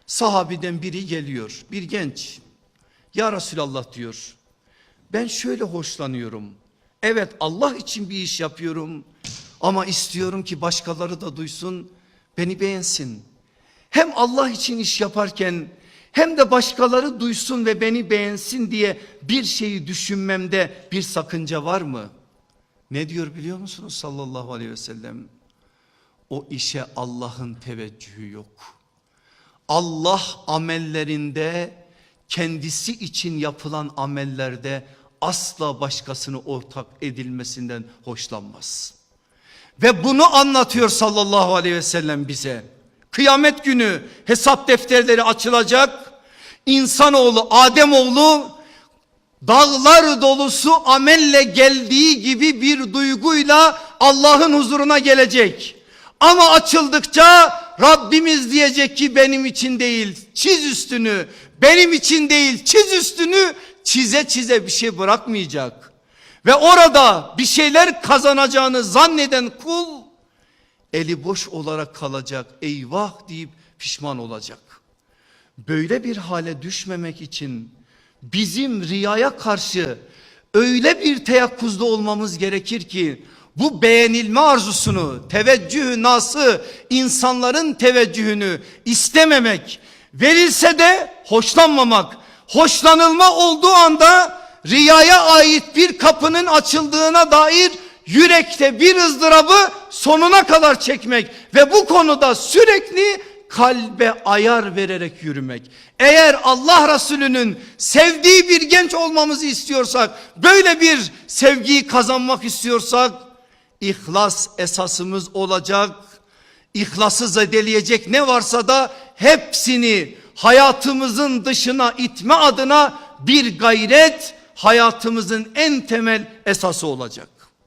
Sahabiden biri geliyor, bir genç. Ya Resulallah diyor, ben şöyle hoşlanıyorum. Evet, Allah için bir iş yapıyorum ama istiyorum ki başkaları da duysun, beni beğensin. Hem Allah için iş yaparken hem de başkaları duysun ve beni beğensin diye bir şeyi düşünmemde bir sakınca var mı? Ne diyor biliyor musunuz sallallahu aleyhi ve sellem? O işe Allah'ın teveccühü yok. Allah amellerinde, kendisi için yapılan amellerde asla başkasını ortak edilmesinden hoşlanmaz. Ve bunu anlatıyor sallallahu aleyhi ve sellem bize. Kıyamet günü hesap defterleri açılacak. İnsanoğlu, Ademoğlu dağlar dolusu amelle geldiği gibi bir duyguyla Allah'ın huzuruna gelecek. Ama açıldıkça Rabbimiz diyecek ki benim için değil, çiz üstünü. Benim için değil, çiz üstünü. Çize çize bir şey bırakmayacak. Ve orada bir şeyler kazanacağını zanneden kul eli boş olarak kalacak. Eyvah deyip pişman olacak. Böyle bir hale düşmemek için bizim riyaya karşı öyle bir teyakkuzda olmamız gerekir ki bu beğenilme arzusunu, teveccühü nası, insanların teveccühünü istememek, verilse de hoşlanmamak, hoşlanılma olduğu anda riyaya ait bir kapının açıldığına dair yürekte bir ızdırabı sonuna kadar çekmek ve bu konuda sürekli kalbe ayar vererek yürümek. Eğer Allah Resulü'nün sevdiği bir genç olmamızı istiyorsak, böyle bir sevgiyi kazanmak istiyorsak, İhlas esasımız olacak. İhlası zedeleyecek ne varsa da hepsini hayatımızın dışına itme adına bir gayret hayatımızın en temel esası olacak.